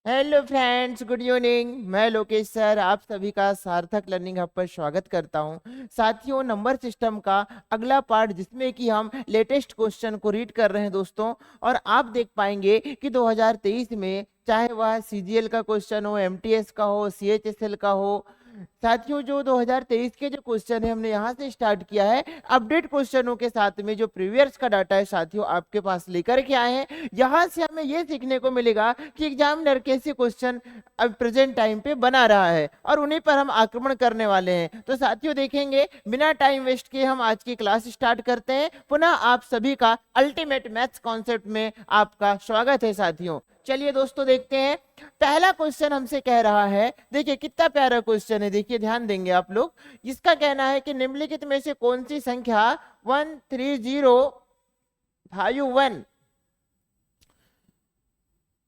Hello friends, good evening. मैं Lokesh sir आप सभी का सार्थक लर्निंग हब पर स्वागत करता हूं। साथियों, नंबर सिस्टम का अगला पार्ट जिसमें कि हम लेटेस्ट क्वेश्चन को रीड कर रहे हैं दोस्तों। और आप देख पाएंगे कि 2023 में चाहे वह सीजीएल का क्वेश्चन हो, एमटीएस का हो, सीएचएसएल का हो, साथियों जो 2023 के जो क्वेश्चन है हमने यहाँ से स्टार्ट किया है अपडेट क्वेश्चनों के साथ में। जो प्रीवियस का डाटा है साथियों आपके पास लेकर के आए हैं। यहाँ से हमें ये सीखने को मिलेगा कि एग्जामिनर कैसे क्वेश्चन अब प्रेजेंट टाइम पे बना रहा है और उन्हीं पर हम आक्रमण करने वाले हैं। तो साथियों देखेंगे, बिना टाइम वेस्ट किए हम आज की क्लास स्टार्ट करते हैं। पुनः आप सभी का अल्टीमेट मैथ्स कॉन्सेप्ट में आपका स्वागत है साथियों। चलिए दोस्तों देखते हैं। पहला क्वेश्चन हमसे कह रहा है, देखिए कितना प्यारा क्वेश्चन है, देखिए ध्यान देंगे आप लोग। इसका कहना है कि निम्नलिखित में से कौन सी संख्या 13051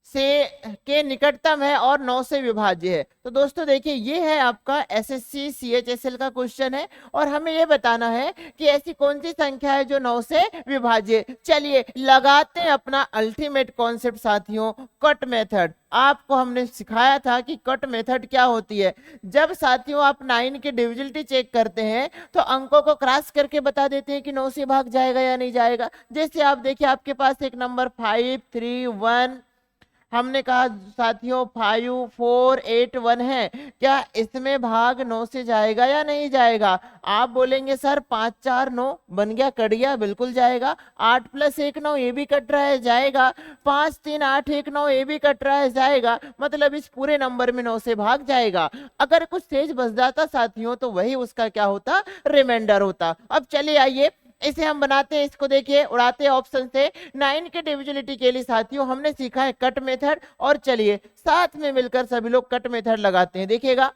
से के निकटतम है और 9 से विभाज्य है। तो दोस्तों देखिए, ये है आपका एसएससी सीएचएसएल का क्वेश्चन है और हमें ये बताना है कि ऐसी कौन सी संख्या है जो 9 से विभाज्य। चलिए लगाते हैं अपना अल्टीमेट कॉन्सेप्ट साथियों, कट मेथड। आपको हमने सिखाया था कि कट मेथड क्या होती है। जब साथियों आप 9 की डिविजिबिलिटी चेक करते हैं तो अंकों को क्रॉस करके बता देते हैं कि 9 से भाग जाएगा या नहीं जाएगा। जैसे आप देखिए, आपके पास एक नंबर 5 3 1, हमने कहा साथियों 5 4 8 1 है, क्या इसमें भाग 9 से जाएगा या नहीं जाएगा? आप बोलेंगे सर 5 4 9 बन गया, कट गया। बिल्कुल जाएगा। 8 + 1 9, ये भी कट रहा है, जाएगा। 5 3 8 1 9, ये भी कट रहा है, जाएगा। मतलब इस पूरे नंबर में 9 से भाग जाएगा। अगर कुछ तेज बच जाता साथियों तो वही उसका क्या होता, रिमाइंडर होता। अब चलिए आइए इसे हम बनाते हैं। इसको देखिए, उड़ाते हैं ऑप्शन से। 9 के डिविजिबिलिटी के लिए साथियों हमने सीखा है कट मेथड, और चलिए साथ में मिलकर सभी लोग कट मेथड लगाते हैं। देखिएगा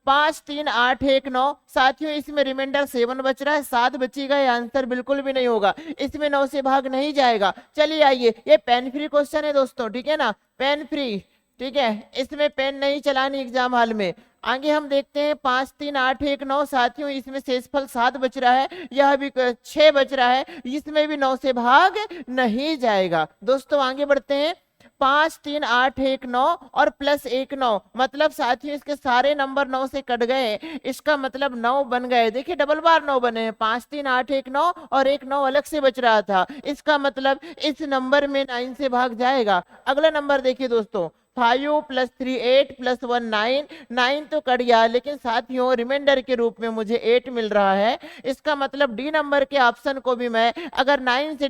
5 3 8 1 9, साथियों इसमें रिमाइंडर 7 बच रहा है, 7 बचेगा, ये आंसर बिल्कुल भी नहीं होगा, इसमें 9 से भाग नहीं जाएगा। चलिए आइए, ये पेन फ्री क्वेश्चन है दोस्तों, ठीक है ना, पेन फ्री, ठीक है, इसमें पेन नहीं चलानी एग्जाम हॉल में। आगे हम देखते हैं 5 3 8 1 9, साथियों इसमें शेषफल 7 बच रहा है, यह भी 6 बच रहा है, इसमें भी 9 से भाग नहीं जाएगा। दोस्तों आगे बढ़ते हैं। 5 3 8 1 9 और प्लस 1 9, मतलब साथियों इसके सारे नंबर 9 से कट गए, इसका मतलब 9 बन गए। देखिए डबल बार 9 बने हैं, 5 3 8 1 9 और एक 9 अलग से बच रहा था, इसका मतलब इस नंबर में 9 से भाग जाएगा। अगला नंबर देखिए दोस्तों, 5 + 3 8 + 1 9, 9 तो कट गया, लेकिन साथियों रिमाइंडर के रूप में मुझे 8 मिल रहा है। इसका मतलब डी नंबर के ऑप्शन को भी मैं अगर 9 से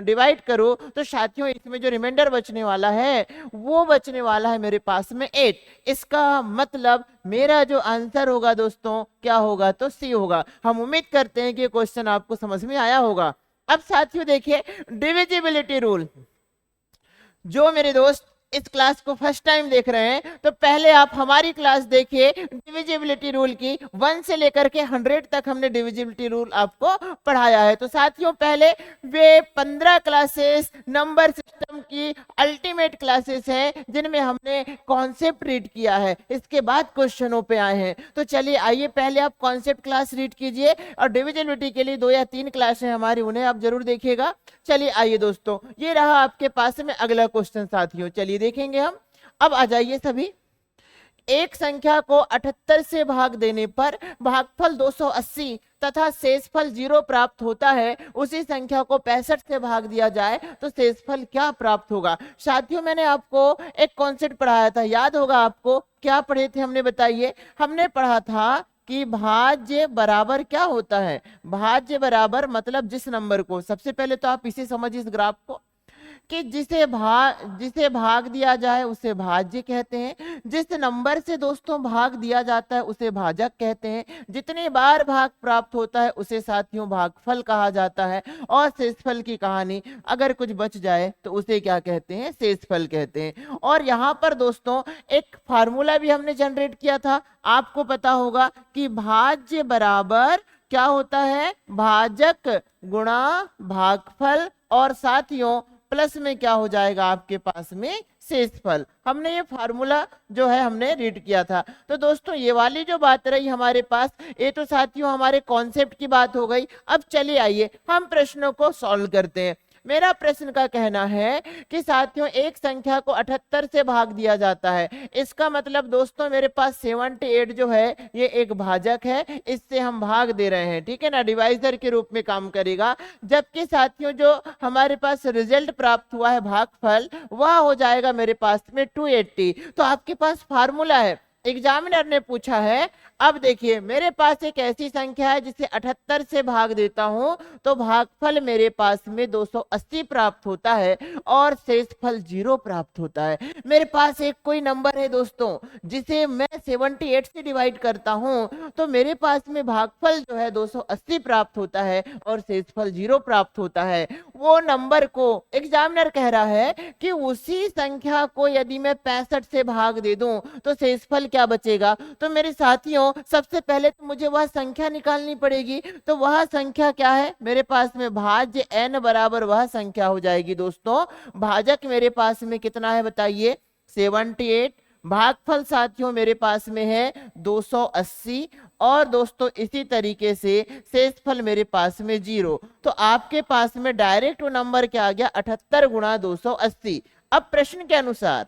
डिवाइड करूं तो साथियों इसमें जो रिमाइंडर बचने वाला है वो बचने वाला है मेरे पास में 8। इसका मतलब मेरा जो आंसर होगा दोस्तों क्या होगा, तो सी होगा। हम उम्मीद करते हैं कि क्वेश्चन आपको समझ में आया होगा। अब साथियों देखिए डिविजिबिलिटी रूल। जो मेरे दोस्त इस क्लास को फर्स्ट टाइम देख रहे हैं तो पहले आप हमारी क्लास देखिए डिविजिबिलिटी रूल की। 1 से लेकर के 100 तक हमने डिविजिबिलिटी रूल आपको पढ़ाया है। तो साथियों पहले वे 15 क्लासेस नंबर सिस्टम की अल्टीमेट क्लासेस हैं जिनमें हमने कॉन्सेप्ट रीड किया है, इसके बाद क्वेश्चनों पे आए हैं। तो चलिए आइए पहले आप कॉन्सेप्ट क्लास रीड कीजिए और डिविजिबिलिटी के लिए 2 या 3 क्लासें हमारी, उन्हें आप जरूर देखिएगा। चलिए आइए दोस्तों, ये रहा आपके पास में अगला क्वेश्चन साथियों, चलिए देखेंगे हम। अब आ जाइए सभी। एक संख्या को 78 से भाग देने पर भागफल 280 तथा शेषफल 0 प्राप्त होता है, उसी संख्या को 65 से भाग दिया जाए तो शेषफल क्या प्राप्त होगा? साथियों मैंने आपको एक कॉन्सेप्ट पढ़ाया था, याद होगा आपको, क्या पढ़े थे हमने, बताइए। हमने पढ़ा था कि भाज्य बराबर क्या होता है। भाज्य बराबर मतलब जिस नंबर को, सबसे पहले तो आप इसे समझिए इस ग्राफ को, कि जिसे भाग दिया जाए उसे भाज्य कहते हैं, जिस नंबर से दोस्तों भाग दिया जाता है उसे भाजक कहते हैं, जितनी बार भाग प्राप्त होता है उसे साथियों भागफल कहा जाता है, और शेषफल की कहानी, अगर कुछ बच जाए तो उसे क्या कहते हैं, शेषफल कहते हैं। और यहाँ पर दोस्तों एक फार्मूला भी हमने जनरेट किया था, आपको पता होगा कि भाज्य बराबर क्या होता है, भाजक गुणा भागफल, और साथियों प्लस में क्या हो जाएगा आपके पास में, शेषफल। हमने ये फार्मूला जो है हमने रीड किया था। तो दोस्तों ये वाली जो बात रही हमारे पास, ये तो साथियों हमारे कॉन्सेप्ट की बात हो गई। अब चलिए आइए हम प्रश्नों को सॉल्व करते हैं। मेरा प्रश्न का कहना है कि साथियों एक संख्या को 78 से भाग दिया जाता है, इसका मतलब दोस्तों मेरे पास 78 जो है ये एक भाजक है, इससे हम भाग दे रहे हैं, ठीक है ना, डिवाइजर के रूप में काम करेगा। जबकि साथियों जो हमारे पास रिजल्ट प्राप्त हुआ है भागफल, वह हो जाएगा मेरे पास में 280। तो आपके पास फार्मूला है, एग्जामिनर ने पूछा है। अब देखिए मेरे पास एक ऐसी संख्या है जिसे 78 से भाग देता हूं तो भागफल मेरे पास में 280 प्राप्त होता है और शेषफल 0 प्राप्त होता है। मेरे पास एक कोई नंबर है दोस्तों जिसे मैं 78 से डिवाइड करता हूं तो मेरे पास में भागफल जो है 280 प्राप्त होता है और शेषफल 0 प्राप्त होता है। वो नंबर को एग्जामिनर कह रहा है कि उसी संख्या को यदि मैं 65 से भाग दे दूं तो शेषफल क्या बचेगा। तो मेरे साथियों सबसे पहले तो मुझे वह संख्या निकालनी पड़ेगी। तो वह संख्या क्या है, मेरे पास में भाज्य n बराबर वह संख्या हो जाएगी दोस्तों। भाजक मेरे पास में कितना है बताइए, 78। भागफल साथियों मेरे पास में है 280 और दोस्तों इसी तरीके से शेषफल मेरे पास में 0। तो आपके पास में डायरेक्ट वो नंबर क्या आ गया, 78 गुणा 280। अब प्रश्न के अनुसार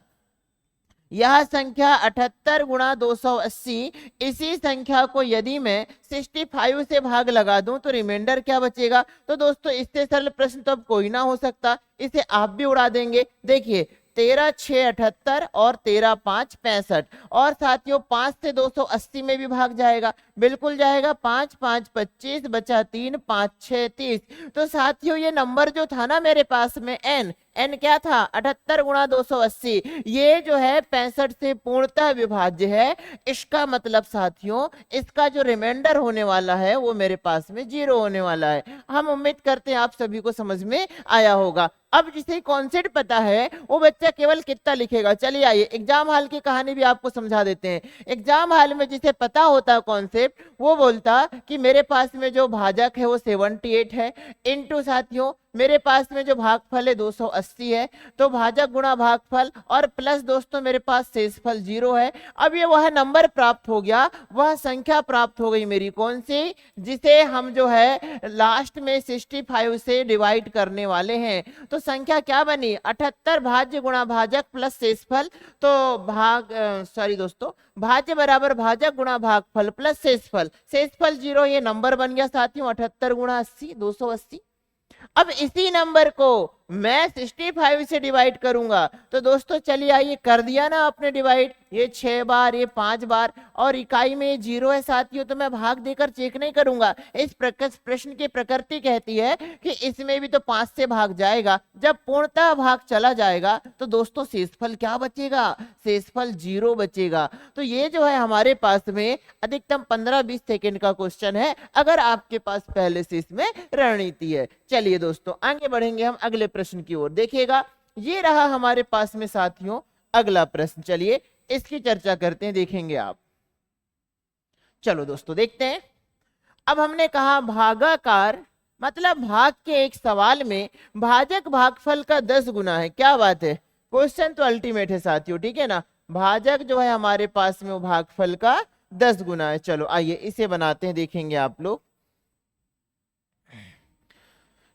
यह संख्या 78 गुणा 280, इसी संख्या को यदि मैं 65 से भाग लगा दूं तो रिमाइंडर क्या बचेगा। तो दोस्तों इससे सरल प्रश्न तो अब कोई ना हो सकता, इसे आप भी उड़ा देंगे। देखिए 13 6 78 और 13 5 65 और साथियों 5 से 280 में भी भाग जाएगा, बिल्कुल जाएगा। 5 5 25 बचा 3, 5 6 30। तो साथियों ये नंबर जो था ना मेरे पास में n क्या था, 78 गुणा 280, ये जो है 65 से पूर्णतः विभाज्य है। इसका मतलब साथियों इसका जो रिमाइंडर होने वाला है वो मेरे पास में 0 होने वाला है। हम उम्मीद करते हैं आप सभी को समझ में आया होगा। अब जिसे कॉन्सेप्ट पता है वो बच्चा केवल कितना लिखेगा। चलिए आइए एग्जाम हॉल की कहानी भी आपको समझा देते हैं। एग्जाम हॉल में जिसे पता होता है कॉन्सेप्ट, वो बोलता कि मेरे पास में जो भाजक है वो 78 है, इनटू साथियों मेरे पास में जो भागफल है 280 है, तो भाजक गुणा भागफल और प्लस दोस्तों मेरे पास शेषफल 0 है। अब ये वह नंबर प्राप्त हो गया, वह संख्या प्राप्त हो गई मेरी, कौन सी, जिसे हम जो है लास्ट में 65 से डिवाइड करने वाले हैं। तो संख्या क्या बनी, 78 भाज्य गुणा भाजक प्लस शेषफल। तो दोस्तों भाज्य बराबर भाजक गुणा भागफल प्लस शेषफल, शेषफल 0, ये नंबर बन गया साथियों 78 गुणा 80 280। अब इसी नंबर को मैं 65 से डिवाइड करूंगा तो दोस्तों चलिए आइए कर दिया ना आपने डिवाइड, ये 6 बार ये 5 बार और इकाई में 0 है साथियों, तो मैं भाग देकर चेक नहीं करूंगा। इस प्रश्न की प्रकृति कहती है कि इसमें भी तो 5 से भाग जाएगा, जब पूर्णतः भाग चला जाएगा तो दोस्तों शेषफल क्या बचेगा, शेषफल 0 बचेगा। तो ये जो है हमारे पास में अधिकतम 15-20 सेकेंड का क्वेश्चन है, अगर आपके पास पहले से इसमें रणनीति है। चलिए दोस्तों आगे बढ़ेंगे हम अगले प्रश्न की ओर। देखिएगा ये रहा हमारे पास में साथियों अगला प्रश्न, चलिए इसकी चर्चा करते हैं, देखेंगे आप। चलो दोस्तों देखते हैं। अब हमने कहा भागाकार मतलब भाग के एक सवाल में भाजक भागफल का 10 गुना है। क्या बात है, क्वेश्चन तो अल्टीमेट है साथियों, ठीक है ना। भाजक जो है हमारे पास में वो भागफल का 10 गुना है। चलो आइए इसे बनाते हैं, देखेंगे आप लोग।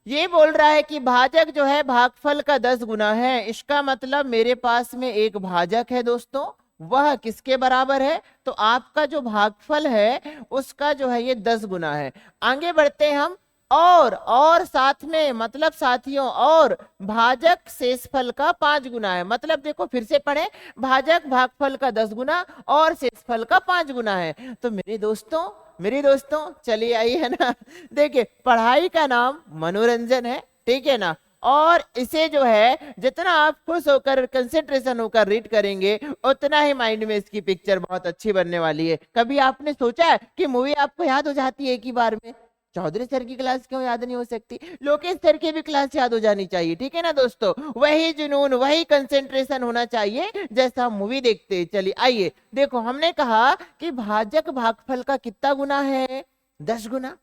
ये बोल रहा है कि भाजक जो है भागफल का 10 गुना है, इसका मतलब मेरे पास में एक भाजक है दोस्तों, वह किसके बराबर है, तो आपका जो भागफल है उसका जो है ये 10 गुना है। आगे बढ़ते हैं हम, और साथ में मतलब साथियों और भाजक शेषफल का 5 गुना है। मतलब देखो फिर से पढ़े, भाजक भागफल का 10 गुना और शेषफल का 5 गुना है। तो मेरे दोस्तों चलिए आइए है ना, देखिए पढ़ाई का नाम मनोरंजन है, ठीक है ना, और इसे जो है जितना आप खुश होकर कंसेंट्रेशन होकर रीड करेंगे उतना ही माइंड में इसकी पिक्चर बहुत अच्छी बनने वाली है। कभी आपने सोचा है कि मूवी आपको याद हो जाती है एक ही बार में, चौधरी सर की क्लास क्यों याद नहीं हो सकती, लोकेश सर की भी क्लास याद हो जानी चाहिए, ठीक है ना दोस्तों। वही जुनून वही कंसेंट्रेशन होना चाहिए जैसा मूवी देखते। चलिए आइए देखो, हमने कहा कि भाजक भागफल का कितना गुना है, 10 गुना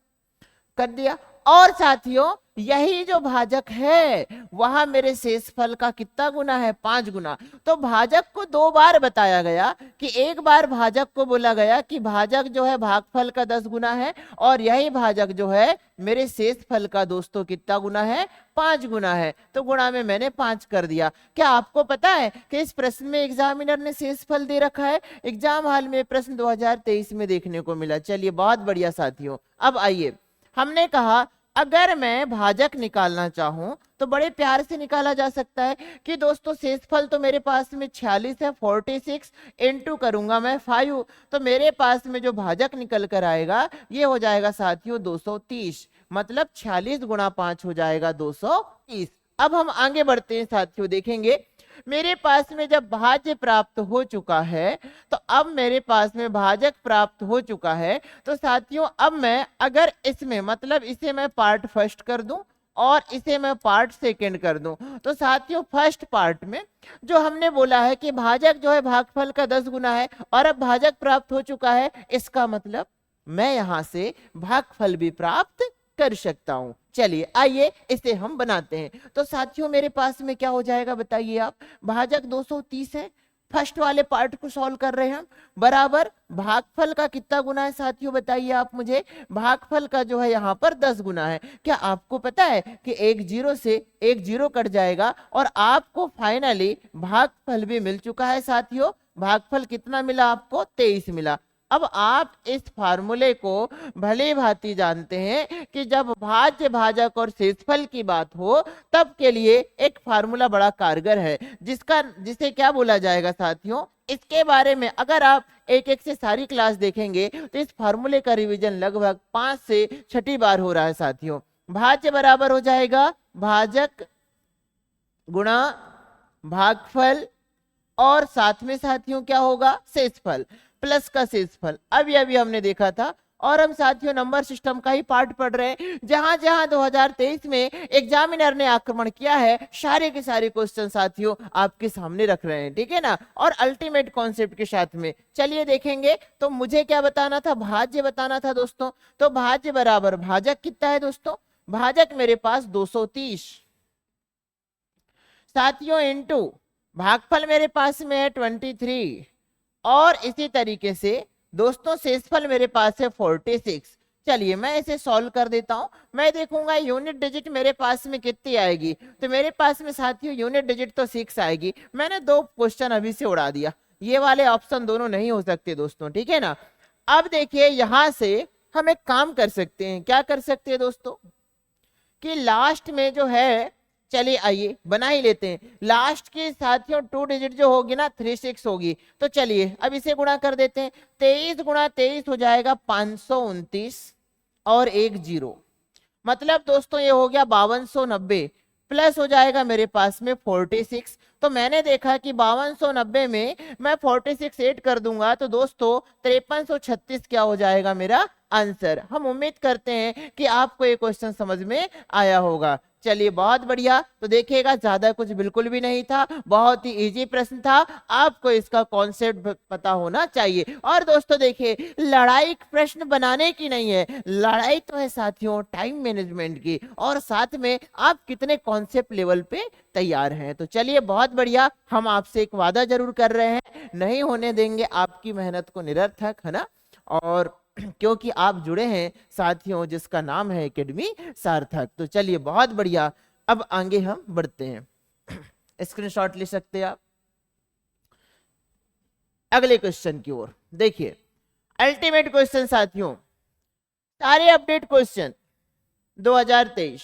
कर दिया। और साथियों यही जो भाजक है वहां मेरे शेषफल का कितना गुना है, 5 गुना। तो भाजक को 2 बार बताया गया कि एक बार भाजक को बोला गया कि भाजक जो है भागफल का 10 गुना है और यही भाजक जो है मेरे शेषफल का दोस्तों कितना गुना है, 5 गुना है, तो गुणा में मैंने 5 कर दिया। क्या आपको पता है कि इस प्रश्न में एग्जामिनर ने शेषफल दे रखा है? एग्जाम हॉल में प्रश्न 2023 में देखने को मिला। चलिए बहुत बढ़िया साथियों। अब आइए, हमने कहा अगर मैं भाजक निकालना चाहूं तो बड़े प्यार से निकाला जा सकता है कि दोस्तों शेषफल तो मेरे पास में 46 है, 46 इंटू करूंगा मैं 5, तो मेरे पास में जो भाजक निकल कर आएगा ये हो जाएगा साथियों 230, मतलब 46 गुणा 5 हो जाएगा 230। अब हम आगे बढ़ते हैं साथियों, देखेंगे मेरे पास में जब भाज्य प्राप्त हो चुका है, तो अब मेरे पास में भाजक प्राप्त हो चुका है, तो साथियों अब मैं अगर इसमें मतलब इसे मैं पार्ट फर्स्ट कर दूं और इसे मैं पार्ट सेकंड कर दूं, तो साथियों फर्स्ट पार्ट में जो हमने बोला है कि भाजक जो है भागफल का 10 गुना है और अब भाजक प्राप्त हो चुका है, इसका मतलब मैं यहां से भागफल भी प्राप्त कर सकता हूं। चलिए आइए इसे हम बनाते हैं। तो साथियों मेरे पास में क्या हो जाएगा बताइए आप, भाजक 230 है, फर्स्ट वाले पार्ट को सॉल्व कर रहे हैं हम, बराबर भागफल का कितना गुना है साथियों बताइए आप मुझे, भागफल का जो है यहाँ पर 10 गुना है। क्या आपको पता है कि एक जीरो से एक जीरो कट जाएगा और आपको फाइनली भागफल भी मिल चुका है साथियों। भागफल कितना मिला आपको? 23 मिला। अब आप इस फार्मूले को भली भांति जानते हैं कि जब भाज्य भाजक और शेषफल की बात हो तब के लिए एक फार्मूला बड़ा कारगर है, जिसे क्या बोला जाएगा साथियों। इसके बारे में अगर आप एक एक से सारी क्लास देखेंगे तो इस फार्मूले का रिवीजन लगभग 5 से 6 बार हो रहा है साथियों। भाज्य बराबर हो जाएगा भाजक गुणा भागफल और साथ में साथियों क्या होगा? शेषफल प्लस का शेषफल। अभी हमने देखा था और हम साथियों नंबर सिस्टम का ही पार्ट पढ़ रहे हैं। जहां जहां 2023 में एग्जामिनर ने आक्रमण किया है, सारे के सारे क्वेश्चन साथियों आपके सामने रख रहे हैं, ठीक है ना, और अल्टीमेट कॉन्सेप्ट के साथ में। चलिए देखेंगे, तो मुझे क्या बताना था? भाज्य बताना था दोस्तों। तो भाज्य बराबर भाजक कितना है दोस्तों? भाजक मेरे पास 230 साथियों, इंटू भागफल मेरे पास में है 23 और इसी तरीके से दोस्तों शेषफल मेरे पास है 46। चलिए मैं इसे सॉल्व कर देता हूं। मैं देखूंगा यूनिट डिजिट मेरे पास में कितनी आएगी, तो मेरे पास में साथियों यूनिट डिजिट तो 6 आएगी। मैंने 2 क्वेश्चन अभी से उड़ा दिया, ये वाले ऑप्शन दोनों नहीं हो सकते दोस्तों, ठीक है ना। अब देखिए यहां से हम एक काम कर सकते हैं, क्या कर सकते हैं दोस्तों, कि लास्ट में जो है, चलिए आइए बना ही लेते हैं, लास्ट के साथियों 2 डिजिट जो होगी ना 36 होगी। तो चलिए अब इसे गुणा कर देते हैं, 23 गुणा 23 हो जाएगा 529 और एक जीरो, मतलब दोस्तों ये हो गया 5290 प्लस हो जाएगा मेरे पास में 46। तो मैंने देखा कि 5290 में मैं 46 ऐड कर दूंगा तो दोस्तों 5336 क्या हो जाएगा मेरा आंसर। हम उम्मीद करते हैं कि आपको ये क्वेश्चन समझ में आया होगा। चलिए बहुत बढ़िया। तो देखिएगा ज्यादा कुछ बिल्कुल भी नहीं था, बहुत ही इजी प्रश्न था, आपको इसका कॉन्सेप्ट पता होना चाहिए। और दोस्तों देखिए लड़ाई प्रश्न बनाने की नहीं है, लड़ाई तो है साथियों टाइम मैनेजमेंट की, और साथ में आप कितने कॉन्सेप्ट लेवल पे तैयार हैं। तो चलिए बहुत बढ़िया, हम आपसे एक वादा जरूर कर रहे हैं, नहीं होने देंगे आपकी मेहनत को निरर्थक, है ना, और क्योंकि आप जुड़े हैं साथियों जिसका नाम है एकेडमी सार्थक। तो चलिए बहुत बढ़िया, अब आगे हम बढ़ते हैं। स्क्रीनशॉट ले सकते हैं आप अगले क्वेश्चन की ओर। देखिए अल्टीमेट क्वेश्चन साथियों, सारे अपडेट क्वेश्चन 2023,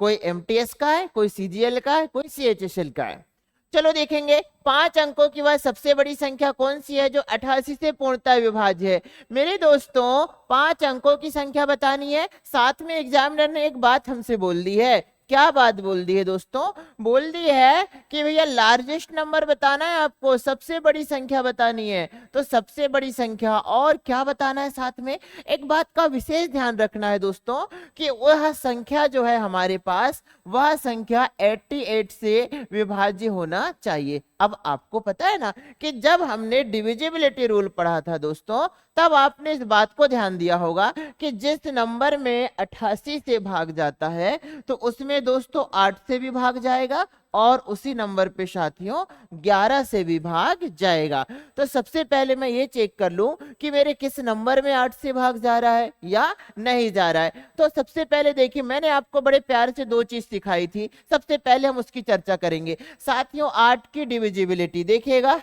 कोई एमटीएस का है, कोई सीजीएल का है, कोई सीएचएसएल का है। चलो देखेंगे 5 अंकों की वह सबसे बड़ी संख्या कौन सी है जो 88 से पूर्णतः विभाज्य है। मेरे दोस्तों 5 अंकों की संख्या बतानी है, साथ में एग्जामिनर ने एक बात हमसे बोल दी है। क्या बात बोल दी है दोस्तों? बोल दी है कि भैया लार्जेस्ट नंबर बताना है आपको, सबसे बड़ी संख्या बतानी है। तो सबसे बड़ी संख्या और क्या बताना है, साथ में एक बात का विशेष ध्यान रखना है दोस्तों कि वह संख्या जो है हमारे पास, वह संख्या 88 से विभाज्य होना चाहिए। अब आपको पता है ना कि जब हमने डिविजिबिलिटी रूल पढ़ा था दोस्तों, तब आपने इस बात को ध्यान दिया होगा कि जिस नंबर में 88 से भाग जाता है तो उसमें दोस्तों 8 से भी भाग जाएगा और उसी नंबर पे साथियों 11 से भी भाग जाएगा। तो सबसे पहले मैं ये चेक कर लूं कि मेरे किस नंबर में 8 से भाग जा रहा है या नहीं जा रहा है। तो सबसे पहले देखिए, मैंने आपको बड़े प्यार से दो चीज सिखाई थी, सबसे पहले हम उसकी चर्चा करेंगे साथियों। 8 की डिविजिबिलिटी देखिएगा,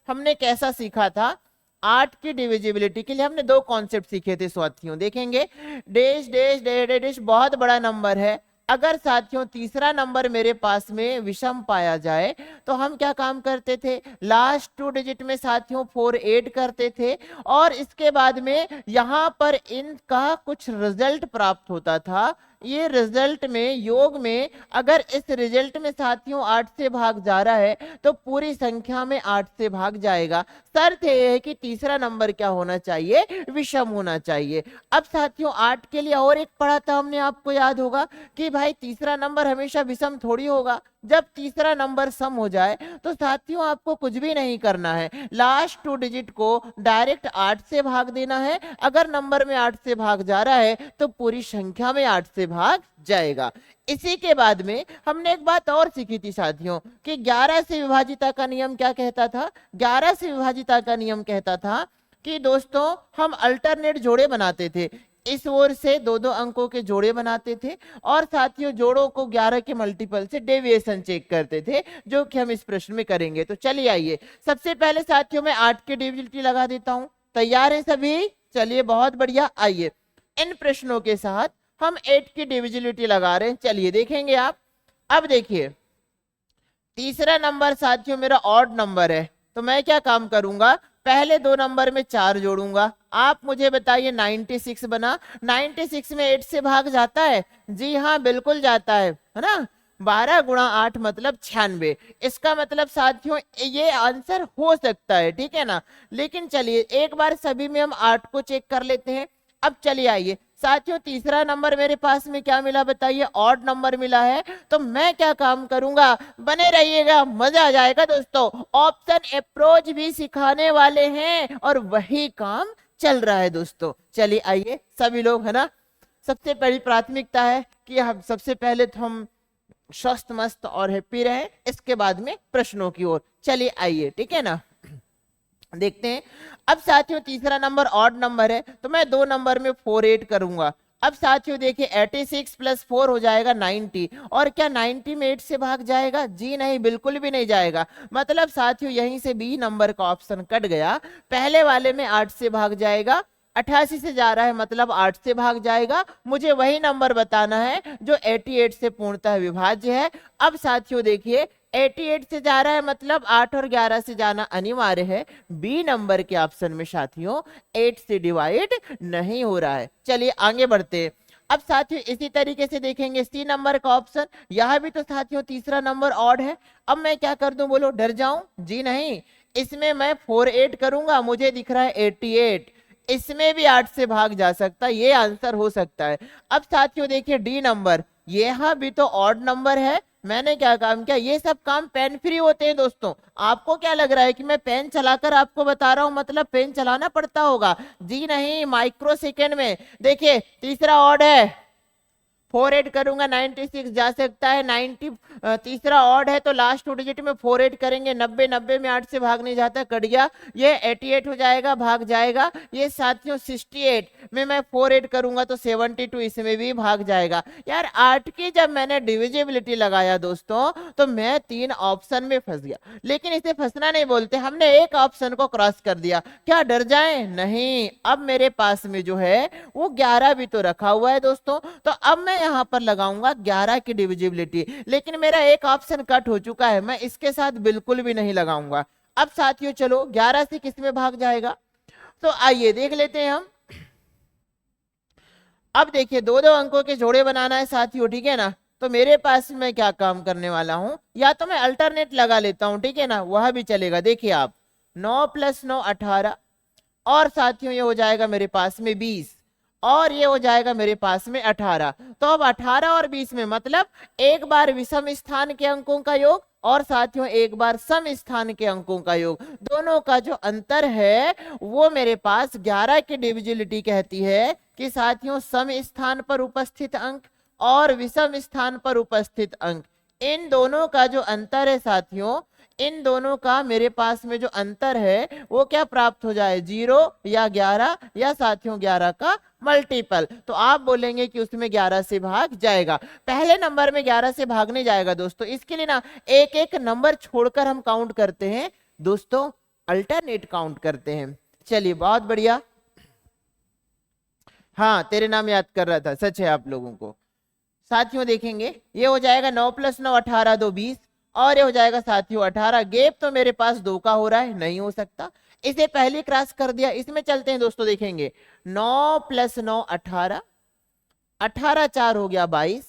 हमने कैसा सीखा था। 8 की डिविजिबिलिटी के लिए हमने दो कॉन्सेप्ट सीखे थे साथियों, देखेंगे। डैश डैश डैश डैश बहुत बड़ा नंबर है, अगर साथियों तीसरा नंबर मेरे पास में विषम पाया जाए तो हम क्या काम करते थे, लास्ट 2 डिजिट में साथियों 4 ऐड करते थे और इसके बाद में यहां पर इनका कुछ रिजल्ट प्राप्त होता था। ये रिजल्ट में योग में अगर इस रिजल्ट में साथियों 8 से भाग जा रहा है तो पूरी संख्या में 8 से भाग जाएगा। शर्त यह है कि तीसरा नंबर क्या होना चाहिए, विषम होना चाहिए। अब साथियों 8 के लिए और एक पढ़ा था हमने, आपको याद होगा कि भाई तीसरा नंबर हमेशा विषम थोड़ी होगा। जब तीसरा नंबर सम हो जाए तो साथियों आपको कुछ भी नहीं करना है, लास्ट 2 डिजिट को डायरेक्ट 8 से भाग देना है। अगर नंबर में 8 से भाग जा रहा है तो पूरी संख्या में 8 से भाग जाएगा। इसी के बाद में हमने एक बात और सीखी थी साथियों कि 11 से विभाजिता का नियम क्या कहता था। 11 से विभाजिता का नियम कहता था कि दोस्तों हम अल्टरनेट जोड़े बनाते थे, इस ओर से दो दो अंकों के जोड़े बनाते थे और साथियों जोड़ों को 11 के मल्टीपल से डेविएशन चेक करते थे, जो कि हम इस प्रश्न में करेंगे। तो चलिए आइए, सबसे पहले साथियों मैं 8 की डिविजिबिलिटी लगा देता हूं। तैयार हैं सभी? चलिए बहुत बढ़िया। आइए इन प्रश्नों के साथ हम 8 की डिविजिबिलिटी लगा रहे हैं। चलिए देखेंगे आप। अब देखिए तीसरा नंबर साथियों मेरा ऑड नंबर है, तो मैं क्या काम करूंगा, पहले दो नंबर में 4 जोड़ूंगा। आप मुझे बताइए 96 बना, 96 में 8 से भाग जाता है? जी हाँ बिल्कुल जाता है ना। 12 गुणा 8 मतलब 96। इसका मतलब साथियों ये आंसर हो सकता है, ठीक है ना। लेकिन चलिए एक बार सभी में हम 8 को चेक कर लेते हैं। अब चलिए आइए साथियों, तीसरा नंबर मेरे पास में क्या मिला बताइए, ऑड नंबर मिला है। तो मैं क्या काम करूंगा, बने रहिएगा, मजा आ जाएगा दोस्तों। ऑप्शन अप्रोच भी सिखाने वाले हैं और वही काम चल रहा है दोस्तों। चलिए आइए सभी लोग, है ना। सबसे पहली प्राथमिकता है कि हम सबसे पहले तो हम स्वस्थ मस्त और हैप्पी रहे, इसके बाद में प्रश्नों की ओर। चलिए आइए, ठीक है ना, देखते हैं। अब साथियों तीसरा नंबर ऑड नंबर है, तो मैं दो नंबर में 4 ऐड करूंगा। अब साथियों देखिए 86 प्लस 4 हो जाएगा 90, और क्या 90 में 8 से भाग जाएगा? जी नहीं, बिल्कुल भी नहीं जाएगा। मतलब साथियों यहीं से बी नंबर का ऑप्शन कट गया, पहले वाले में 8 से भाग जाएगा। 88 से जा रहा है मतलब 8 से भाग जाएगा। मुझे वही नंबर बताना है जो 88 से पूर्णतः विभाज्य है। अब साथियों देखिए 88 से जा रहा है मतलब 8 और 11 से जाना अनिवार्य है। बी नंबर के ऑप्शन में साथियों 8 से डिवाइड नहीं हो रहा है। चलिए आगे बढ़ते हैं। अब साथियों इसी तरीके से देखेंगे सी नंबर का ऑप्शन, यहां भी तो साथियों तीसरा नंबर ऑड है। अब मैं क्या कर दूं, बोलो डर जाऊं? जी नहीं, इसमें मैं 4 ऐड करूंगा, मुझे दिख रहा है 88, इसमें भी 8 से भाग जा सकता है, ये आंसर हो सकता है। अब साथियों देखिए डी नंबर, यहां भी तो ऑड नंबर है। मैंने क्या काम किया, ये सब काम पेन फ्री होते हैं दोस्तों। आपको क्या लग रहा है कि मैं पेन चलाकर आपको बता रहा हूं मतलब पेन चलाना पड़ता होगा? जी नहीं, माइक्रो सेकेंड में। देखिए तीसरा ऑड है, 4 ऐड करूंगा 96 जा सकता है। 90 तीसरा ऑड है तो लास्ट 2 डिजिट में 4 ऐड करेंगे, 90 में 8 से भाग नहीं जाता, कट गया, ये 88 हो जाएगा, भाग जाएगा। ये साथियों 68 में मैं 4 ऐड करूंगा तो 72 इसमें भी भाग जाएगा। यार 8 की जब मैंने डिविजिबिलिटी लगाया दोस्तों तो मैं 3 ऑप्शन में फंस गया, लेकिन इसे फंसना नहीं बोलते, हमने एक ऑप्शन को क्रॉस कर दिया। क्या डर जाए? नहीं, अब मेरे पास में जो है वो 11 भी तो रखा हुआ है दोस्तों। तो अब मैं यहां पर लगाऊंगा 11 की डिविजिबिलिटी, लेकिन मेरा एक ऑप्शन कट हो चुका है, मैं इसके साथ बिल्कुल भी नहीं लगाऊंगा। अब साथियों चलो 11 से किस में भाग जाएगा, तो आइए देख लेते हैं हम। अब देखिए दो दो अंकों के जोड़े बनाना है साथियों, ठीक है ना। तो मेरे पास मैं क्या काम करने वाला हूं, या तो मैं अल्टरनेट लगा लेता हूं, ठीक है ना, वह भी चलेगा। देखिए आप 9 + 9 18, और साथियों ये हो जाएगा मेरे पास में 20, और ये हो जाएगा मेरे पास में 18। तो अब 18 और 20 में मतलब एक बार विषम स्थान के अंकों का योग और साथियों एक बार सम स्थान के अंकों का योग, दोनों का जो अंतर है वो मेरे पास 11 की डिविजिबिलिटी कहती है कि साथियों सम स्थान पर उपस्थित अंक और विषम स्थान पर उपस्थित अंक, इन दोनों का जो अंतर है साथियों, इन दोनों का मेरे पास में जो अंतर है वो क्या प्राप्त हो जाए, 0 या 11 या साथियों 11 का मल्टीपल। तो आप बोलेंगे कि उसमें 11 से भाग जाएगा, पहले नंबर में 11 से भागने जाएगा दोस्तों। इसके लिए ना एक एक नंबर छोड़कर हम काउंट करते हैं दोस्तों, अल्टरनेट काउंट करते हैं। चलिए बहुत बढ़िया। हाँ तेरे नाम याद कर रहा था, सच है आप लोगों को। साथियों देखेंगे ये हो जाएगा 9 + 9 18 2 20 और ये हो जाएगा साथियों 18। गैप तो मेरे पास 2 का हो रहा है, नहीं हो सकता, इसे पहले क्रॉस कर दिया। इसमें चलते हैं दोस्तों, देखेंगे 9 + 9 18, 18 4 हो गया 22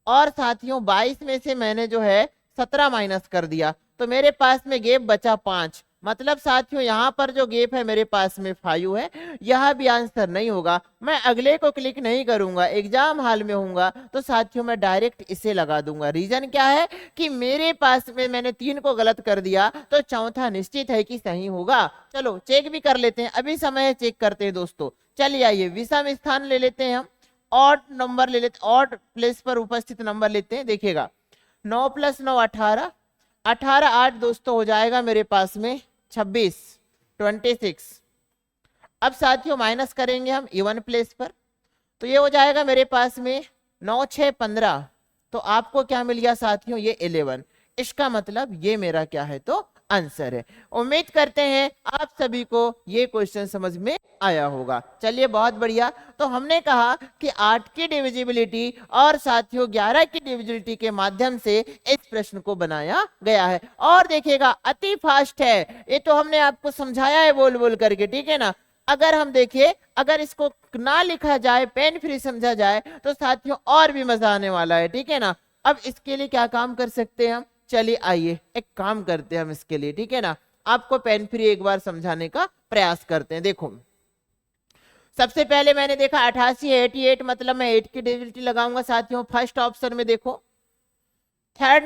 और साथियों 22 में से मैंने जो है 17 माइनस कर दिया, तो मेरे पास में गैप बचा 5। मतलब साथियों यहाँ पर जो गैप है मेरे पास में 5 है, यह भी आंसर नहीं होगा। मैं अगले को क्लिक नहीं करूंगा, एग्जाम हाल में होऊंगा तो साथियों मैं डायरेक्ट इसे लगा दूंगा। रीजन क्या है कि मेरे पास में मैंने 3 को गलत कर दिया, तो चौथा निश्चित है कि सही होगा। चलो चेक भी कर लेते हैं, अभी समय है चेक करते हैं दोस्तों। चलिए आइए विषम स्थान ले लेते हैं हम, ऑड नंबर ले लेते, ऑड प्लेस पर उपस्थित नंबर लेते हैं। देखिएगा 9 + 9 18, 18 8 दोस्तों हो जाएगा मेरे पास में 26 26। अब साथियों माइनस करेंगे हम इवन प्लेस पर, तो ये हो जाएगा मेरे पास में 9 6 15। तो आपको क्या मिल गया साथियों, ये 11। इसका मतलब ये मेरा क्या है, तो आंसर है। उम्मीद करते हैं आप सभी को ये क्वेश्चन समझ में आया होगा। चलिए बहुत बढ़िया। तो हमने कहा कि 8 की डिविजिबिलिटी और साथियों 11 की डिविजिबिलिटी के माध्यम से इस प्रश्न को बनाया गया है। और देखिएगा अति फास्ट है, ये तो हमने आपको समझाया है बोल बोल करके, ठीक है ना। अगर हम देखिए, अगर इसको ना लिखा जाए, पेन फ्री समझा जाए, तो साथियों और भी मजा आने वाला है, ठीक है ना। अब इसके लिए क्या काम कर सकते हैं हम, चलिए आइए एक काम करते हैं हम इसके लिए, ठीक है ना। आपको पेन फ्री एक बार समझाने का प्रयास करते हैं। देखो सबसे पहले मैंने देखा 88 88, मतलब मैं 8 की डिविजिबिलिटी लगाऊंगा साथियों। फर्स्ट ऑप्शन में देखो थर्ड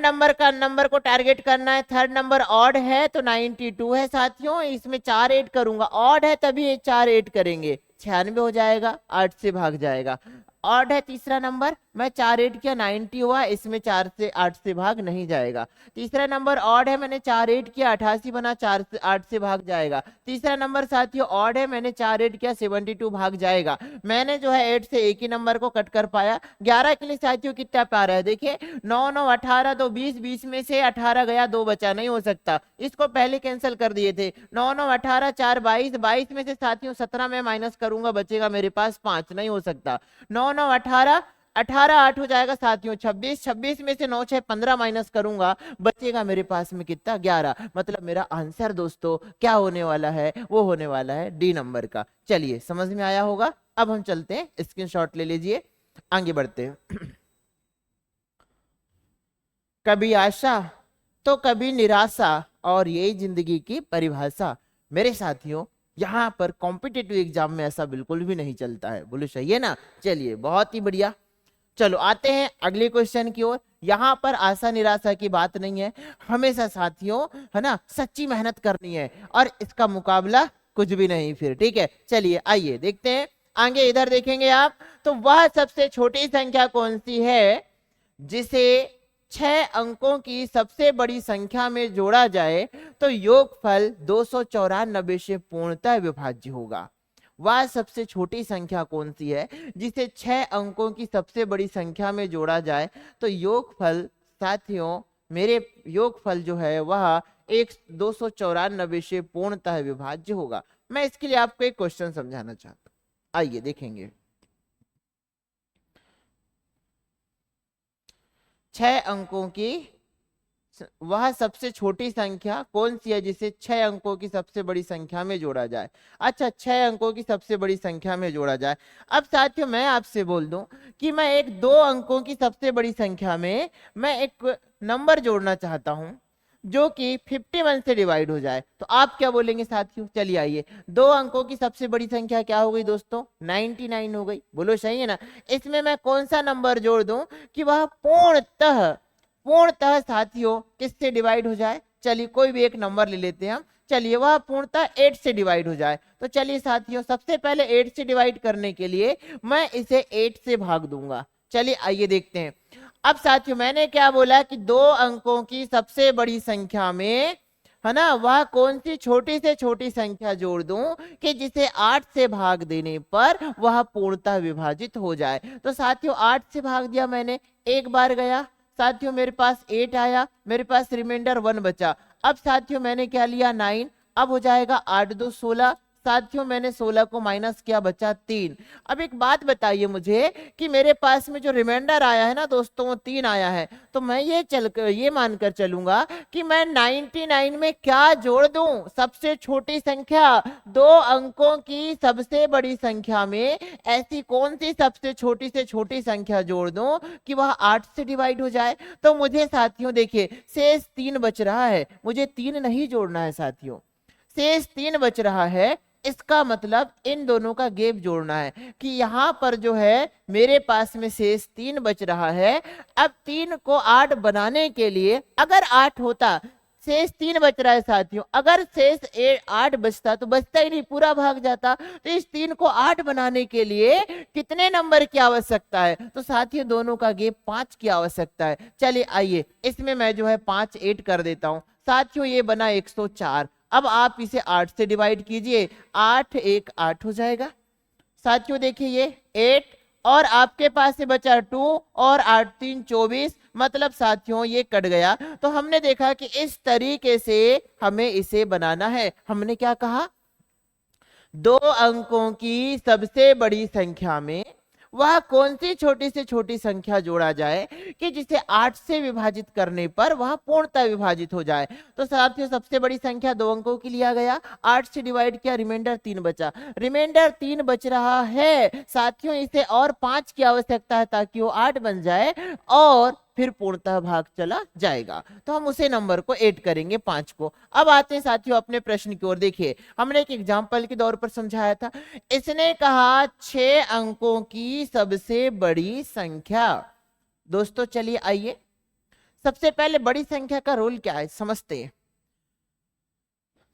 नंबर को टारगेट करना है। थर्ड नंबर ऑड है तो 92 है साथियों, इसमें 4 ऐड करूंगा, ऑड है तभी 4 ऐड करेंगे, 96 हो जाएगा, 8 से भाग जाएगा। ऑड है तीसरा नंबर, मैं 4 ऐड किया 90 हुआ, इसमें 4 से 8 से भाग नहीं जाएगा। तीसरा नंबर ऑड है, मैंने 4 ऐड किया 88 बना, 4 से 8 से भाग जाएगा। तीसरा नंबर साथियों ऑड है, मैंने 4 ऐड किया 72 भाग जाएगा। मैंने जो है 8 से एक ही नंबर को कट कर पाया। 11 के लिए साथियों कितना पा रहा है, देखिए 9 9 18 तो 20, 20 में से 18 गया, 2 बचा, नहीं हो सकता, इसको पहले कैंसिल कर दिए थे। 9 9 18 4 22, 22 में से साथियों 17 में माइनस करूंगा, बचेगा मेरे पास 5, नहीं हो सकता। 9 9 18, 18 8 हो जाएगा साथियों 26, 26 में से 9 6 15 माइनस करूंगा, बचेगा मेरे पास में कितना, 11। मतलब मेरा आंसर दोस्तों क्या होने वाला है, वो होने वाला है डी नंबर का। चलिए समझ में आया होगा। अब हम चलते हैं, स्क्रीनशॉट ले लीजिए, आगे बढ़ते हैं। कभी आशा तो कभी निराशा, और यही जिंदगी की परिभाषा। मेरे साथियों यहाँ पर कॉम्पिटिटिव एग्जाम में ऐसा बिल्कुल भी नहीं चलता है, बोलो सही है ना। चलिए बहुत ही बढ़िया, चलो आते हैं अगले क्वेश्चन की ओर। यहाँ पर आशा निराशा की बात नहीं है, हमेशा साथियों है ना सच्ची मेहनत करनी है, और इसका मुकाबला कुछ भी नहीं फिर, ठीक है। चलिए आइए देखते हैं आगे, इधर देखेंगे आप, तो वह सबसे छोटी संख्या कौन सी है जिसे 6 अंकों की सबसे बड़ी संख्या में जोड़ा जाए तो योगफल 294 से पूर्णतः विभाज्य होगा। वह सबसे छोटी संख्या कौन सी है जिसे 6 अंकों की सबसे बड़ी संख्या में जोड़ा जाए तो योगफल साथियों, मेरे योगफल जो है वह 294 से पूर्णतः विभाज्य होगा। मैं इसके लिए आपको एक क्वेश्चन समझाना चाहता हूं, आइए देखेंगे। 6 अंकों की वह सबसे छोटी संख्या कौन सी है जिसे 6 अंकों की सबसे बड़ी संख्या में जोड़ा जाए। अच्छा 6 अंकों की सबसे बड़ी संख्या में जोड़ा जाए। अब साथियों मैं आपसे बोल दूं कि मैं एक 2 अंकों की सबसे बड़ी संख्या में मैं एक नंबर जोड़ना चाहता हूं जो कि 51 से डिवाइड हो जाए, तो आप क्या बोलेंगे साथियों। चलिए आइए, 2 अंकों की सबसे बड़ी संख्या क्या हो गई दोस्तों, 99 हो गई, बोलो सही है ना। इसमें मैं कौन सा नंबर जोड़ दूं कि वह पूर्णतः साथियों किससे डिवाइड हो जाए, चलिए कोई भी एक नंबर ले लेते हैं हम, चलिए वह पूर्णतः 8 से डिवाइड हो जाए। तो चलिए साथियों सबसे पहले 8 से डिवाइड करने के लिए मैं इसे 8 से भाग दूंगा। चलिए आइए देखते हैं। अब साथियों मैंने क्या बोला कि 2 अंकों की सबसे बड़ी संख्या में, है ना, वह कौन सी छोटी से छोटी संख्या जोड़ दूं कि जिसे 8 से भाग देने पर वह पूर्णतः विभाजित हो जाए। तो साथियों 8 से भाग दिया मैंने, एक बार गया साथियों, मेरे पास 8 आया, मेरे पास रिमाइंडर 1 बचा। अब साथियों मैंने क्या लिया 9, अब हो जाएगा 8 2 16, साथियों मैंने 16 को माइनस किया, बचा 3। अब एक बात बताइए मुझे कि मेरे पास में जो रिमाइंडर आया है ना दोस्तों वो 3 आया है, तो मैं ये मानकर चलूंगा कि मैं 99 में क्या जोड़ दूं, सबसे छोटी संख्या। 2 अंकों की सबसे बड़ी संख्या में ऐसी कौन सी सबसे छोटी से छोटी संख्या जोड़ दूं कि वह 8 से डिवाइड हो जाए। तो मुझे साथियों देखिए शेष 3 बच रहा है, मुझे 3 नहीं जोड़ना है साथियों, शेष 3 बच रहा है। इसका मतलब इन दोनों का गैप जोड़ना है कि यहां पर जो है मेरे पास में शेष 3 बच रहा है। अब 3 को 8 बनाने के लिए अगर 8 होता, शेष 3 बच रहा है साथियों, अगर शेष 8 बचता तो बचता ही नहीं, पूरा भाग जाता। तो इस 3 को 8 बनाने के लिए कितने नंबर की आवश्यकता है, तो साथियों दोनों का गैप 5 की आवश्यकता है। चलिए आइए इसमें मैं जो है 5 ऐड कर देता हूं साथियों, ये बना 104। अब आप इसे 8 से डिवाइड कीजिए, 8 1 8 हो जाएगा साथियों। देखिए ये 8 और आपके पास से बचा 2 और 8 3 24, मतलब साथियों ये कट गया। तो हमने देखा कि इस तरीके से हमें इसे बनाना है। हमने क्या कहा, 2 अंकों की सबसे बड़ी संख्या में वह कौन सी छोटी से छोटी संख्या जोड़ा जाए कि जिसे 8 से विभाजित करने पर वह पूर्णतः विभाजित हो जाए। तो साथियों सबसे बड़ी संख्या 2 अंकों की लिया गया, 8 से डिवाइड किया, रिमाइंडर 3 बचा, रिमाइंडर 3 बच रहा है साथियों, इसे और 5 की आवश्यकता है ताकि वो 8 बन जाए और फिर पूर्णतः भाग चला जाएगा। तो हम उसे नंबर को ऐड करेंगे 5 को। अब आते हैं साथियों अपने प्रश्न की ओर। देखिए हमने एक एग्जांपल के तौर पर समझाया था, इसने कहा 6 अंकों की सबसे बड़ी संख्या। दोस्तों चलिए आइए सबसे पहले बड़ी संख्या का रोल क्या है समझते हैं।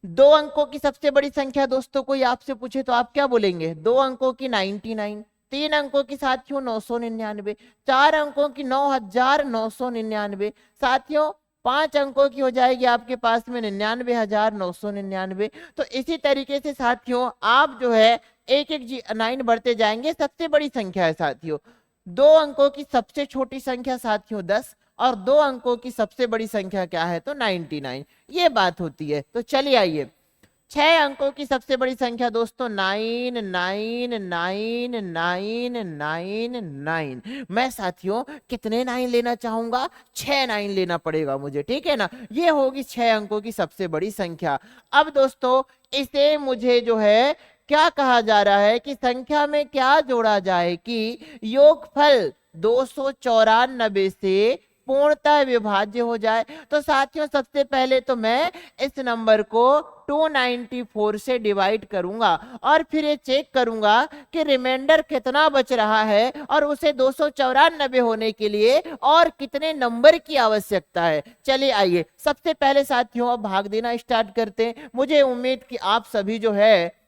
2 अंकों की सबसे बड़ी संख्या दोस्तों कोई आपसे पूछे तो आप क्या बोलेंगे, 2 अंकों की 99, 3 अंकों की साथियों 999, 4 अंकों की 9999, साथियों 5 अंकों की हो जाएगी आपके पास में 99,999। तो इसी तरीके से साथियों आप जो है एक एक 9 बढ़ते जाएंगे। सबसे बड़ी संख्या है साथियों, 2 अंकों की सबसे छोटी संख्या साथियों 10 और 2 अंकों की सबसे बड़ी संख्या क्या है तो 99, ये बात होती है। तो चलिए आइए 6 अंकों की सबसे बड़ी संख्या दोस्तों 99999। मैं साथियों कितने 9 लेना चाहूंगा, 6 9 लेना पड़ेगा मुझे, ठीक है ना। ये होगी 6 अंकों की सबसे बड़ी संख्या। अब दोस्तों इसे मुझे जो है क्या कहा जा रहा है कि संख्या में क्या जोड़ा जाए कि योगफल 294 से पूर्णतः विभाज्य हो जाए। तो साथियों सबसे पहले तो मैं इस नंबर को 294 से डिवाइड करूंगा और फिर ये चेक करूंगा कि रिमाइंडर कितना बच रहा है और उसे 294 होने के लिए और कितने नंबर की आवश्यकता है। चलिए आइए सबसे पहले साथियों अब भाग देना स्टार्ट करते हैं। मुझे उम्मीद कि आप सभी जो है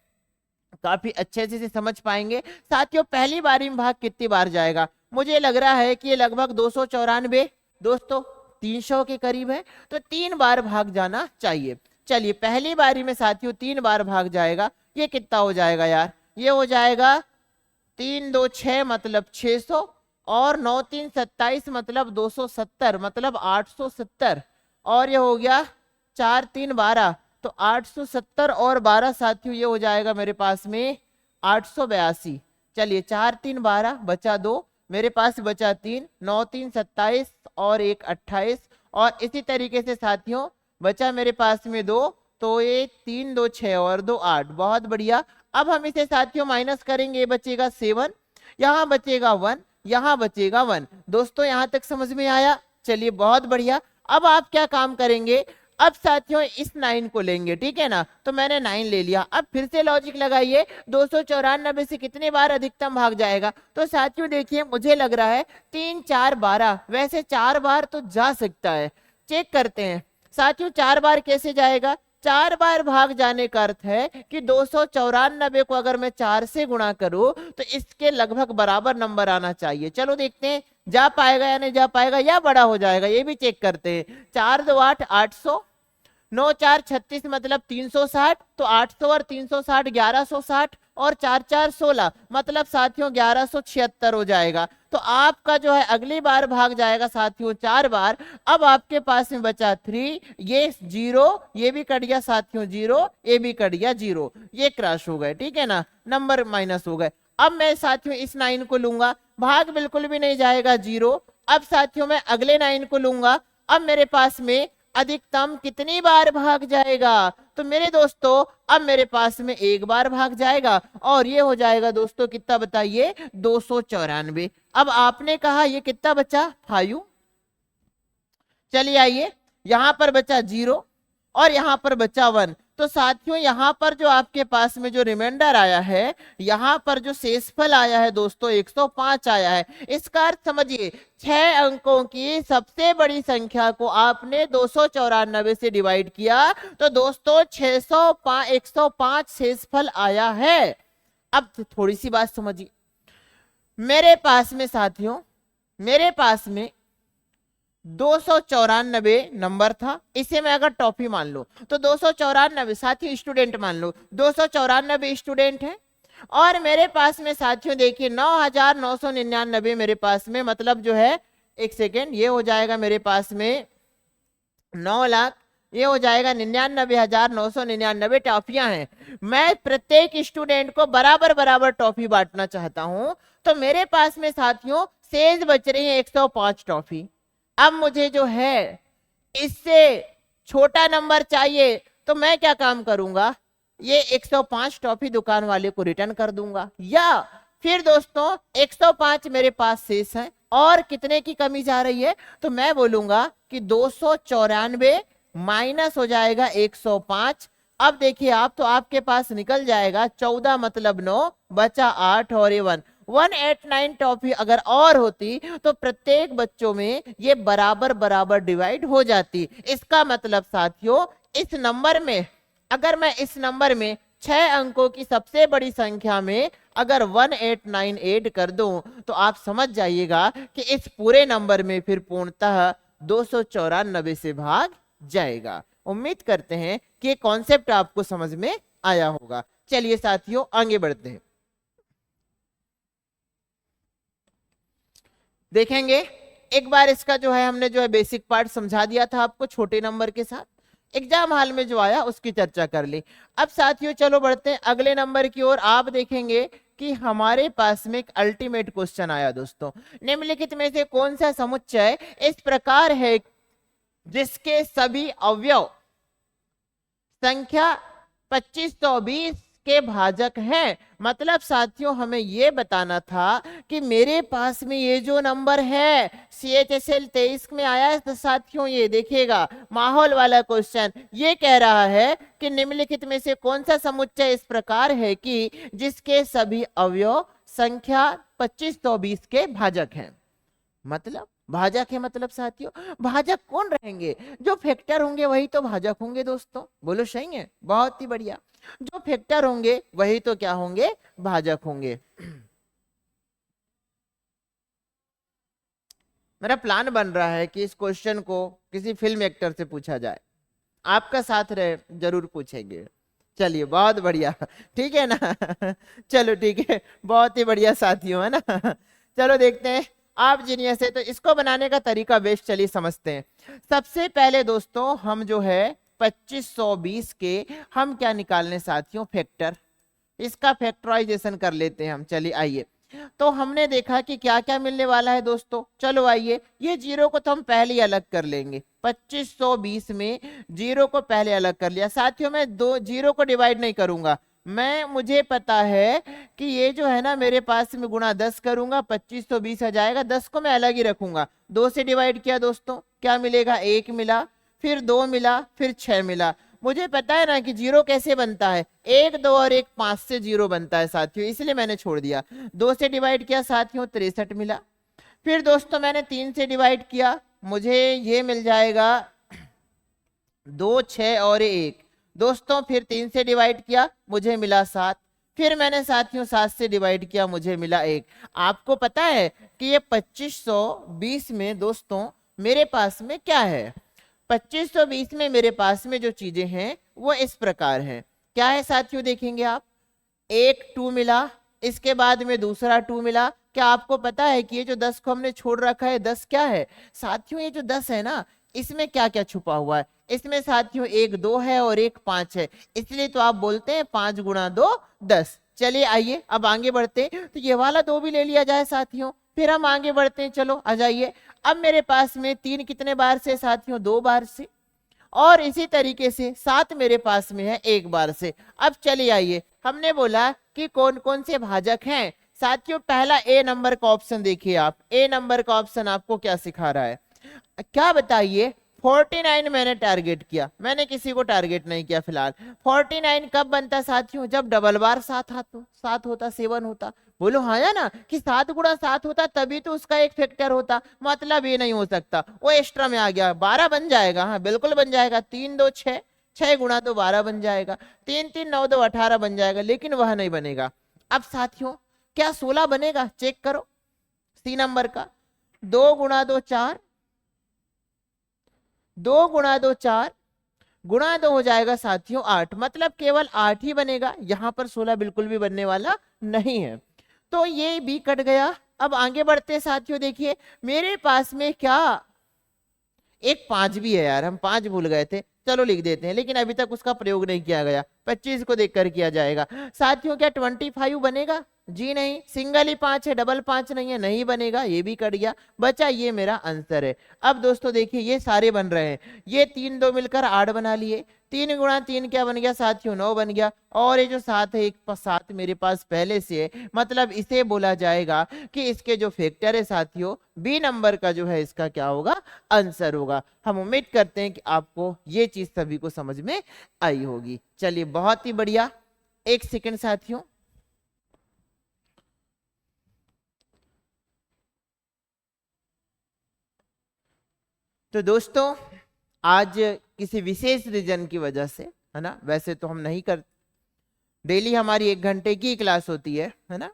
काफी अच्छे से समझ पाएंगे। साथियों पहली बारी में भाग कितनी बार जाएगा, मुझे लग रहा है कि ये लगभग 294 दोस्तों 300 के करीब है, तो 3 बार भाग जाना चाहिए। चलिए पहली बारी में साथियों 3 बार भाग जाएगा, ये कितना हो जाएगा यार, ये हो जाएगा 3 2 6 मतलब 600 और 9 3 27 मतलब 270 मतलब 870 और ये हो गया 4 3 12 तो 870 और 12 साथियों ये हो जाएगा मेरे पास में 882। चलिए 4 3 12 बचा 2, मेरे पास बचा 3, 9 3 27 और 1 28 और इसी तरीके से साथियों बचा मेरे पास में 2, तो ये 3 2 6 और 2 8। बहुत बढ़िया। अब हम इसे साथियों माइनस करेंगे, ये बचेगा 7, यहाँ बचेगा 1, यहाँ बचेगा 1। दोस्तों यहाँ तक समझ में आया, चलिए बहुत बढ़िया। अब आप क्या काम करेंगे, अब साथियों इस 9 को लेंगे, ठीक है ना, तो मैंने 9 ले लिया। अब फिर से लॉजिक लगाइए, 294 से कितने बार अधिकतम भाग जाएगा? तो साथियों देखिए मुझे लग रहा है 3 4 12, वैसे 4 बार तो जा सकता है, चेक करते हैं। साथियों 4 बार कैसे जाएगा? 4 बार भाग जाने का अर्थ है कि 294 को अगर मैं 4 से गुणा करूं तो इसके लगभग बराबर नंबर आना चाहिए। चलो देखते हैं जा पाएगा या नहीं जा पाएगा, या बड़ा हो जाएगा, ये भी चेक करते हैं। 4 2 8 800, 9 4 36 मतलब 360, तो 800 और 360 1160, और 4 4 16 मतलब साथियों 1176 हो जाएगा। तो आपका जो है अगली बार भाग जाएगा साथियों 4 बार। अब आपके पास में बचा 3, ये 0, ये भी कट गया साथियों 0, ये भी कट गया 0, ये क्रॉस हो गए, ठीक है ना, नंबर माइनस हो गए। अब मैं साथियों इस 9 को लूंगा, भाग बिल्कुल भी नहीं जाएगा 0। अब साथियों मैं अगले 9 को लूंगा, अब मेरे पास में अधिकतम कितनी बार भाग जाएगा? तो मेरे दोस्तों अब मेरे पास में एक बार भाग जाएगा, और ये हो जाएगा दोस्तों कितना बताइए? 294। अब आपने कहा ये कितना बचा? 5। चलिए आइए, यहां पर बचा 0 और यहां पर बचा 1। तो साथियों यहां पर जो आपके पास में जो रिमाइंडर आया है, यहां पर जो शेषफल आया है दोस्तों 105 आया है। इसका अर्थ समझिए, 6 अंकों की सबसे बड़ी संख्या को आपने 294 से डिवाइड किया, तो दोस्तों 605 105 शेषफल आया है। अब थोड़ी सी बात समझिए, मेरे पास में साथियों, मेरे पास में 294 नंबर था, इसे मैं अगर टॉपी मान लो तो 294 साथियों स्टूडेंट मान लो, 294 स्टूडेंट है, और मेरे पास में साथियों देखिए 9999 मेरे पास में, मतलब जो है एक सेकेंड, ये हो जाएगा मेरे पास में 9 लाख, ये हो जाएगा 99,999 टॉफियां हैं। मैं प्रत्येक स्टूडेंट को बराबर बराबर टॉफी बांटना चाहता हूं, तो मेरे पास में साथियों शेष बच रही है 105 टॉफी। अब मुझे जो है इससे छोटा नंबर चाहिए, तो मैं क्या काम करूंगा? ये 105 टॉफी दुकान वाले को रिटर्न कर दूंगा, या फिर दोस्तों 105 मेरे पास शेष है और कितने की कमी जा रही है, तो मैं बोलूंगा कि 294 माइनस हो जाएगा 105। अब देखिए आप, तो आपके पास निकल जाएगा 14 मतलब 9, बचा 8 और ये 1, 189 टॉफी अगर और होती तो प्रत्येक बच्चों में ये बराबर बराबर डिवाइड हो जाती। इसका मतलब साथियों इस नंबर में, अगर मैं इस नंबर में 6 अंकों की सबसे बड़ी संख्या में अगर 1898 ऐड कर दूं, तो आप समझ जाइएगा कि इस पूरे नंबर में फिर पूर्णतः 294 से भाग जाएगा। उम्मीद करते हैं कि ये कॉन्सेप्ट आपको समझ में आया होगा। चलिए साथियों आगे बढ़ते हैं, देखेंगे एक बार इसका जो है हमने जो है बेसिक पार्ट समझा दिया था आपको छोटे नंबर के साथ, एग्जाम हाल में जो आया उसकी चर्चा कर ली। अब साथियों चलो बढ़ते हैं अगले नंबर की ओर। आप देखेंगे कि हमारे पास में एक अल्टीमेट क्वेश्चन आया दोस्तों, निम्नलिखित में से कौन सा समुच्चय इस प्रकार है जिसके सभी अवयव संख्या 2520 के भाजक हैं। मतलब साथियों हमें यह बताना था कि मेरे पास में ये जो नंबर है CHSL 23 में आया है, तो साथियों ये देखिएगा माहौल वाला क्वेश्चन, ये कह रहा है कि निम्नलिखित में से कौन सा समुच्चय इस प्रकार है कि जिसके सभी अवयव संख्या 2520 के भाजक हैं। मतलब भाजक है, मतलब साथियों भाजक कौन रहेंगे? जो फैक्टर होंगे वही तो भाजक होंगे दोस्तों, बोलो सही है? बहुत ही बढ़िया, जो फैक्टर होंगे वही तो क्या होंगे? भाजक होंगे। मेरा प्लान बन रहा है कि इस क्वेश्चन को किसी फिल्म एक्टर से पूछा जाए, आपका साथ रहे जरूर पूछेंगे। चलिए बहुत बढ़िया, ठीक है ना चलो ठीक है, बहुत ही बढ़िया साथियों, है ना चलो देखते हैं, आप जीनियस है तो इसको बनाने का तरीका बेस्ट, चलिए समझते हैं। सबसे पहले दोस्तों हम जो है 2520 के हम क्या निकालने साथियों? फैक्टर, इसका फैक्टराइजेशन कर लेते हैं हम। चलिए आइए, तो हमने देखा कि क्या क्या मिलने वाला है दोस्तों। चलो आइए, ये जीरो को तो हम पहले ही अलग कर लेंगे, 2520 में जीरो को पहले अलग कर लिया साथियों। मैं दो जीरो को डिवाइड नहीं करूंगा, मैं मुझे पता है कि ये जो है ना मेरे पास में गुणा 10 करूंगा, 2520 आ जाएगा। 10 को मैं अलग ही रखूंगा, 2 से डिवाइड किया दोस्तों, क्या मिलेगा? 1 मिला। फिर 2 मिला, फिर 6 मिला। मुझे पता है ना कि जीरो कैसे बनता है, 1 2 और 1 5 से जीरो बनता है साथियों, इसलिए मैंने छोड़ दिया। 2 से डिवाइड किया साथियों, 63 मिला। फिर दोस्तों मैंने 3 से डिवाइड किया, मुझे ये मिल जाएगा 2 6 और 1। दोस्तों फिर 3 से डिवाइड किया, मुझे मिला 7। फिर मैंने साथियों 7 से डिवाइड किया, मुझे मिला 1। आपको पता है कि ये 2520 में दोस्तों मेरे पास में क्या है, 2520 में मेरे पास में जो चीजें हैं वो इस प्रकार हैं। क्या है साथियों, देखेंगे आप, एक 2 मिला, इसके बाद में दूसरा 2 मिला। क्या आपको पता है कि ये जो 10 को हमने छोड़ रखा है, 10 क्या है साथियों, ये जो 10 है ना, इसमें क्या क्या छुपा हुआ है, इसमें साथियों एक 2 है और एक 5 है, इसलिए तो आप बोलते हैं 5 गुणा 2 10। चलिए आइए अब आगे बढ़ते हैं, तो ये वाला 2 भी ले लिया जाए साथियों, फिर हम आगे बढ़ते हैं। चलो आ जाइए। अब मेरे पास में 3 कितने बार से साथियों, 2 बार से, और इसी तरीके से 7 मेरे पास में है 1 बार से। अब चलिए आइए, हमने बोला कि कौन कौन से भाजक हैं साथियों। पहला ए नंबर का ऑप्शन देखिए आप, ए नंबर का ऑप्शन आपको क्या सिखा रहा है, क्या बताइए, 49 मैंने टारगेट किया, मैंने किसी को टारगेट नहीं किया फिलहाल। 49 कब बनता साथियों, जब डबल बार 7 होता, 7 होता। बोलो हाँ या ना, कि 7 गुणा 7 होता तभी तो उसका एक फैक्टर होता, मतलब ये नहीं हो सकता, वो एक्स्ट्रा में आ गया, 12 बन जाएगा। हाँ बिल्कुल बन जाएगा, 3 2 6, 6 गुणा 2 12 बन जाएगा, 3 3 9 2 18 बन जाएगा, लेकिन वह नहीं बनेगा। अब साथियों क्या 16 बनेगा, चेक करो सी नंबर का, 2 गुणा 2 4, 2 गुणा 2 4, गुणा 2 हो जाएगा साथियों 8, मतलब केवल 8 ही बनेगा, यहां पर 16 बिल्कुल भी बनने वाला नहीं है। तो ये भी कट गया। अब आगे बढ़ते साथियों, देखिए मेरे पास में क्या एक 5 भी है यार, हम 5 भूल गए थे, चलो लिख देते हैं, लेकिन अभी तक उसका प्रयोग नहीं किया गया, 25 को देखकर किया जाएगा। साथियों क्या 25 बनेगा, जी नहीं, सिंगल ही 5 है, डबल 5 नहीं है, नहीं बनेगा, ये भी कट गया, बचा ये मेरा आंसर है। अब दोस्तों देखिए ये सारे बन रहे हैं, ये 3 2 मिलकर 8 बना लिए, 3 गुणा 3 क्या बन गया साथियों, 9 बन गया, और ये जो 7 है, एक 7 मेरे पास पहले से है, मतलब इसे बोला जाएगा कि इसके जो फैक्टर है साथियों, बी नंबर का जो है इसका क्या होगा, आंसर होगा। हम उम्मीद करते हैं कि आपको ये चीज सभी को समझ में आई होगी। चलिए बहुत ही बढ़िया, एक सेकंड साथियों, तो दोस्तों आज किसी विशेष रीजन की वजह से, है ना, वैसे तो हम नहीं कर, डेली हमारी 1 घंटे की क्लास होती है ना,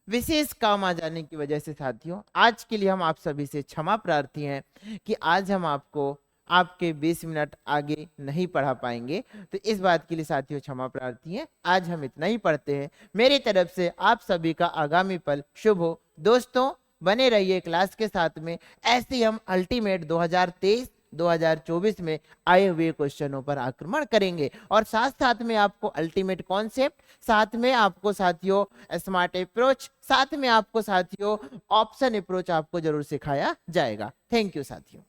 विशेष काम आ जाने की वजह से साथियों आज के लिए हम आप सभी से क्षमा प्रार्थी हैं कि आज हम आपको आपके 20 मिनट आगे नहीं पढ़ा पाएंगे, तो इस बात के लिए साथियों क्षमा प्रार्थी हैं। आज हम इतना ही पढ़ते हैं, मेरी तरफ से आप सभी का आगामी पल शुभ हो। दोस्तों बने रहिए क्लास के साथ में, ऐसे ही हम अल्टीमेट 2023-2024 में आए हुए क्वेश्चनों पर आक्रमण करेंगे, और साथ साथ में आपको अल्टीमेट कॉन्सेप्ट, साथ में आपको साथियों स्मार्ट अप्रोच, साथ में आपको साथियों ऑप्शन अप्रोच आपको जरूर सिखाया जाएगा। थैंक यू साथियों।